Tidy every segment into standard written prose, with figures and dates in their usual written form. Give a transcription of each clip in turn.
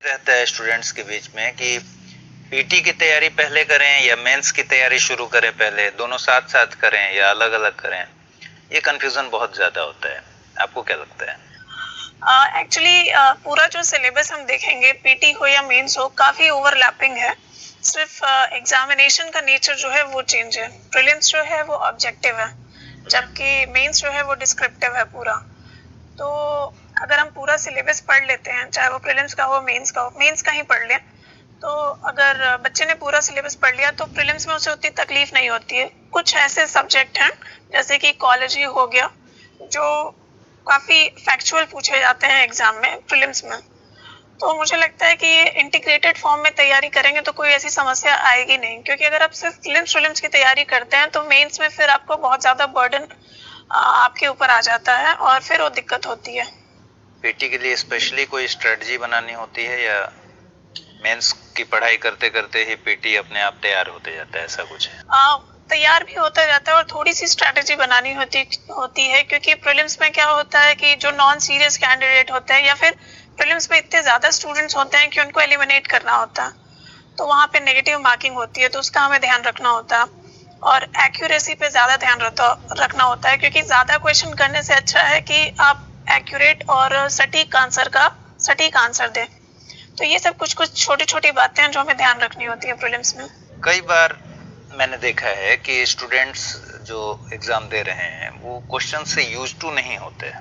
रहता है स्टूडेंट्स के बीच में कि पीटी की तैयारी पहले करें या मेंस की तैयारी शुरू करें पहले, दोनों साथ साथ करें या अलग अलग करें। ये कंफ्यूजन बहुत ज्यादा होता है। आपको क्या लगता है? एक्चुअली पूरा जो सिलेबस हम देखेंगे, पीटी हो या मेंस हो, काफी ओवरलैपिंग है। सिर्फ एग्जामिनेशन का नेचर जो है वो चेंज है। प्रीलिम्स जो है वो ऑब्जेक्टिव है, जबकि मेंस जो है वो डिस्क्रिप्टिव है पूरा। तो अगर हम पूरा सिलेबस पढ़ लेते हैं, चाहे वो प्रीलिम्स का हो, मेंस का हो, मेंस का ही पढ़ लें, तो अगर बच्चे ने पूरा सिलेबस पढ़ लिया तो प्रीलिम्स में उसे उतनी तकलीफ नहीं होती है। कुछ ऐसे सब्जेक्ट हैं जैसे कि इकोलॉजी हो गया, जो काफी फैक्चुअल पूछे जाते हैं एग्जाम में, प्रीलिम्स में। तो मुझे लगता है कि ये इंटीग्रेटेड फॉर्म में तैयारी करेंगे तो कोई ऐसी समस्या आएगी नहीं, क्योंकि अगर आप सिर्फ प्रीलिम्स की तैयारी करते हैं तो मेंस में फिर आपको बहुत ज्यादा बर्डन आपके ऊपर आ जाता है और फिर वो दिक्कत होती है। पीटी के लिए स्पेशली कोई स्ट्रेटजी बनानी होती है या मेंस की पढ़ाई करते करते ही पीटी अपने आप तैयार होते जाता है, ऐसा कुछ है? तैयार भी होता जाता है और थोड़ी सी स्ट्रेटेजी बनानी होती है, क्योंकि प्रीलिम्स में क्या होता है कि जो नॉन सीरियस कैंडिडेट होते हैं या फिर प्रीलिम्स में इतने ज्यादा स्टूडेंट्स होते हैं कि उनको एलिमिनेट करना होता है, तो वहाँ पे नेगेटिव मार्किंग होती है, तो उसका हमें ध्यान रखना होता है। और एक्यूरेसी पे ज्यादा ध्यान रखना होता है, क्योंकि ज्यादा क्वेश्चन करने से अच्छा है कि आप एक्यूरेट और सटीक आंसर दें। तो ये सब कुछ कुछ छोटी छोटी बातें हैं जो हमें ध्यान रखनी होती है प्रीलिम्स में। कई बार मैंने देखा है कि स्टूडेंट्स जो एग्जाम दे रहे हैं वो क्वेश्चन से यूज टू नहीं होते।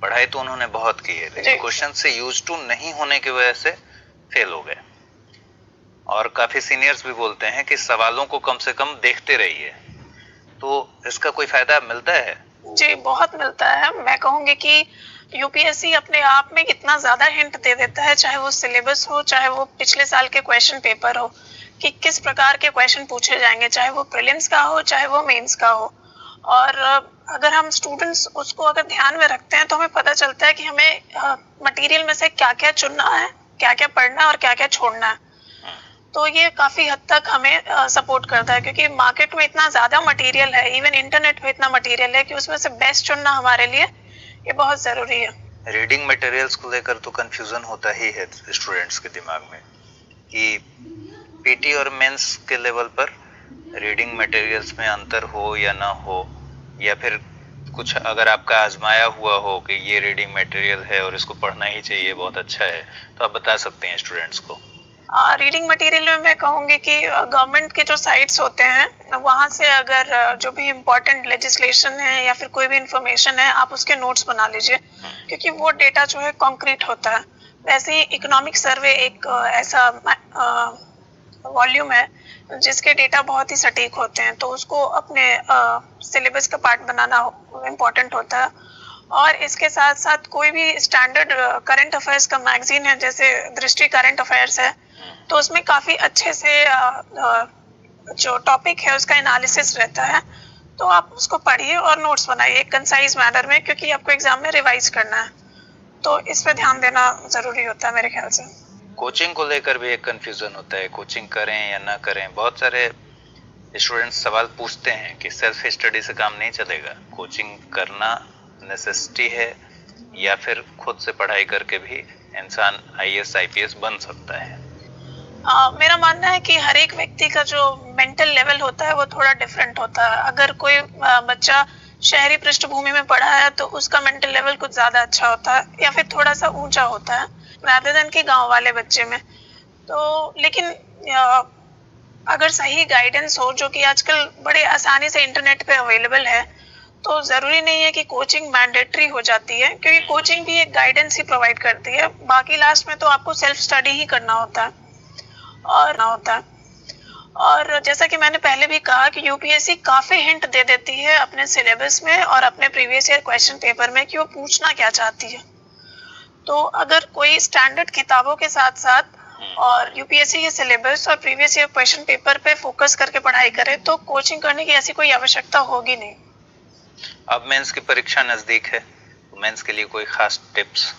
पढ़ाई तो उन्होंने बहुत की है, लेकिन क्वेश्चन से यूज टू नहीं होने की वजह से फेल हो गए। और काफी सीनियर्स भी बोलते हैं कि सवालों को कम से कम देखते रहिए। तो इसका कोई फायदा मिलता है? जी, बहुत मिलता है। मैं कहूंगी कि यूपीएससी अपने आप में इतना ज्यादा हिंट दे देता है, चाहे वो सिलेबस हो, चाहे वो पिछले साल के क्वेश्चन पेपर हो, कि किस प्रकार के क्वेश्चन पूछे जाएंगे, चाहे वो प्रीलिम्स का हो, चाहे वो मेंस का हो। और अगर हम स्टूडेंट्स उसको अगर ध्यान में रखते हैं तो हमें पता चलता है कि हमें मटेरियल में से क्या क्या चुनना है, क्या क्या पढ़ना है और क्या क्या छोड़ना है। तो ये काफी हद तक हमें सपोर्ट करता है, क्योंकि मार्केट में इतना ज्यादा मटेरियल है, इवन इंटरनेट पे इतना मटेरियल है कि उसमें से बेस्ट चुनना हमारे लिए ये बहुत जरूरी है। रीडिंग मटेरियल्स को लेकर तो कंफ्यूजन होता ही है स्टूडेंट्स के दिमाग में कि पीटी और मेंस के लेवल पर रीडिंग मटेरियल्स में अंतर हो या ना हो, या फिर कुछ अगर आपका आजमाया हुआ हो कि ये रीडिंग मटेरियल है और इसको पढ़ना ही चाहिए, बहुत अच्छा है, तो आप बता सकते हैं स्टूडेंट्स को। रीडिंग मटेरियल में मैं कहूंगी कि गवर्नमेंट के जो साइट्स होते हैं वहां से अगर जो भी इम्पोर्टेंट लेजिस्लेशन है या फिर कोई भी इंफॉर्मेशन है, आप उसके नोट्स बना लीजिए, क्योंकि वो डेटा जो है कॉन्क्रीट होता है। वैसे ही इकोनॉमिक सर्वे एक ऐसा वॉल्यूम है जिसके डेटा बहुत ही सटीक होते हैं, तो उसको अपने सिलेबस का पार्ट बनाना इम्पोर्टेंट होता है। और इसके साथ साथ कोई भी स्टैंडर्ड करंट अफेयर्स का मैगजीन है, जैसे दृष्टि करंट अफेयर्स है, तो उसमें काफी अच्छे से जो टॉपिक है उसका एनालिसिस रहता है। तो आप उसको पढ़िए और नोट्स बनाइए कंसाइज मैनर में, क्योंकि आपको एग्जाम में रिवाइज करना है, तो इस पे ध्यान देना जरूरी होता है मेरे ख्याल से। कोचिंग को लेकर भी एक कंफ्यूजन होता है, कोचिंग करें या ना करें। बहुत सारे स्टूडेंट्स सवाल पूछते हैं कि सेल्फ स्टडी से काम नहीं चलेगा, कोचिंग करना नेसेसिटी है या फिर खुद से पढ़ाई करके भी इंसान आईएएस आईपीएस बन सकता है? मेरा मानना है कि हर एक व्यक्ति का जो मेंटल लेवल होता है वो थोड़ा डिफरेंट होता है। अगर कोई बच्चा शहरी पृष्ठभूमि में पढ़ा है तो उसका मेंटल लेवल कुछ ज्यादा अच्छा होता है या फिर थोड़ा सा ऊंचा होता है rather than कि गांव वाले बच्चे में। तो लेकिन अगर सही गाइडेंस हो, जो कि आजकल बड़े आसानी से इंटरनेट पे अवेलेबल है, तो जरूरी नहीं है कि कोचिंग मैंडेटरी हो जाती है, क्योंकि कोचिंग भी एक गाइडेंस ही प्रोवाइड करती है। बाकी लास्ट में तो आपको सेल्फ स्टडी ही करना होता है। और जैसा कि मैंने पहले भी कहा कि यूपीएससी काफी हिंट दे देती है अपने सिलेबस में और अपने प्रीवियस ईयर क्वेश्चन पेपर में कि वो पूछना क्या चाहती है। तो अगर कोई स्टैंडर्ड किताबों के साथ साथ और यूपीएससी के सिलेबस और प्रीवियस ईयर क्वेश्चन पेपर पे फोकस करके पढ़ाई करे तो कोचिंग करने की ऐसी कोई आवश्यकता होगी नहीं। अब मेंस की परीक्षा नजदीक है, तो मेंस के लिए कोई खास टिप्स?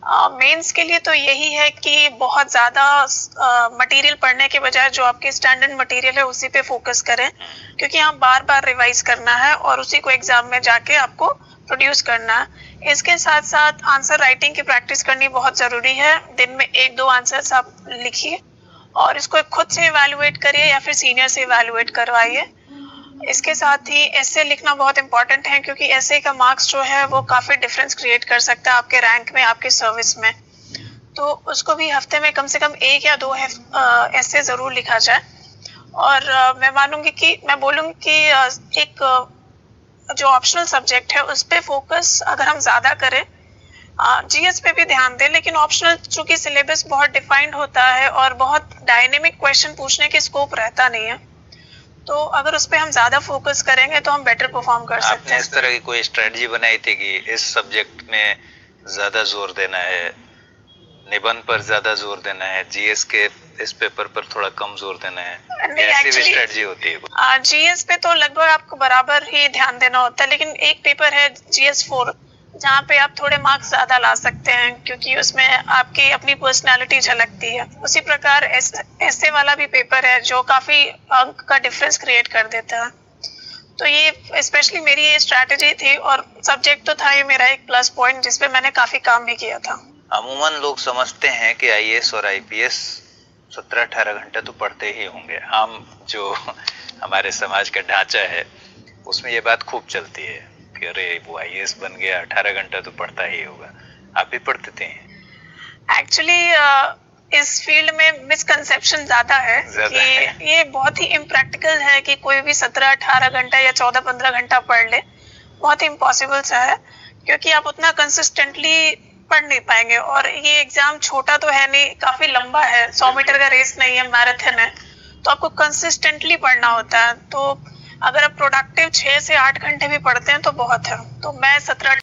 मेंस के लिए तो यही है कि बहुत ज़्यादा मटेरियल पढ़ने के बजाय जो आपके स्टैंडर्ड मटेरियल है उसी पे फोकस करें, क्योंकि यहाँ बार बार रिवाइज करना है और उसी को एग्जाम में जाके आपको प्रोड्यूस करना है। इसके साथ साथ आंसर राइटिंग की प्रैक्टिस करनी बहुत ज़रूरी है। दिन में 1-2 आंसर्स आप लिखिए और इसको खुद से इवैल्यूएट करिए या फिर सीनियर से इवैल्यूएट करवाइए। इसके साथ ही एसे लिखना बहुत इंपॉर्टेंट है, क्योंकि एसे का मार्क्स जो है वो काफ़ी डिफरेंस क्रिएट कर सकता है आपके रैंक में, आपके सर्विस में। तो उसको भी हफ्ते में कम से कम 1 या 2 एसे ज़रूर लिखा जाए। और मैं बोलूँगी कि एक जो ऑप्शनल सब्जेक्ट है उस पर फोकस अगर हम ज़्यादा करें, जीएस पे भी ध्यान दें, लेकिन ऑप्शनल चूँकि सिलेबस बहुत डिफाइंड होता है और बहुत डायनेमिक क्वेश्चन पूछने की स्कोप रहता नहीं है, तो अगर उस पर हम ज्यादा फोकस करेंगे तो हम बेटर परफॉर्म कर सकते हैं। आपने इस तरह की कोई स्ट्रेटजी बनाई थी कि इस सब्जेक्ट में ज्यादा जोर देना है, निबंध पर ज्यादा जोर देना है, जीएस के इस पेपर पर थोड़ा कम जोर देना है? ऐसी भी स्ट्रेटजी होती है? जीएस पे तो लगभग आपको बराबर ही ध्यान देना होता है, लेकिन एक पेपर है जीएस 4 जहाँ पे आप थोड़े मार्क्स ज्यादा ला सकते हैं, क्योंकि उसमें आपकी अपनी पर्सनालिटी झलकती है। उसी प्रकार ऐसे वाला भी पेपर है जो काफी अंक का डिफरेंस क्रिएट कर देता है। तो ये स्पेशली मेरी ये स्ट्रैटेजी थी और सब्जेक्ट तो था ये मेरा एक प्लस पॉइंट जिसपे मैंने काफी काम भी किया था। अमूमन लोग समझते हैं कि आईएएस और आईपीएस 17-18 घंटे तो पढ़ते ही होंगे। हम जो हमारे समाज का ढांचा है उसमें ये बात खूब चलती है कि अरे वो आईएएस बन गया, 18 घंटा तो पढ़ता ही होगा। आप भी पढ़ते थे? एक्चुअली इस फील्ड में मिसकंसेप्शन ज्यादा है कि ये बहुत ही इम्प्रैक्टिकल है कि कोई भी 17-18 घंटा या 14-15 घंटा पढ़ ले। बहुत ही इम्पॉसिबल सा है, क्योंकि आप उतना कंसिस्टेंटली पढ़ नहीं पाएंगे। और ये एग्जाम छोटा तो है नहीं, काफी लंबा है, 100 मीटर का रेस नहीं है, मैराथन है, तो आपको कंसिस्टेंटली पढ़ना होता है। तो अगर आप प्रोडक्टिव 6 से 8 घंटे भी पढ़ते हैं तो बहुत है। तो मैं 17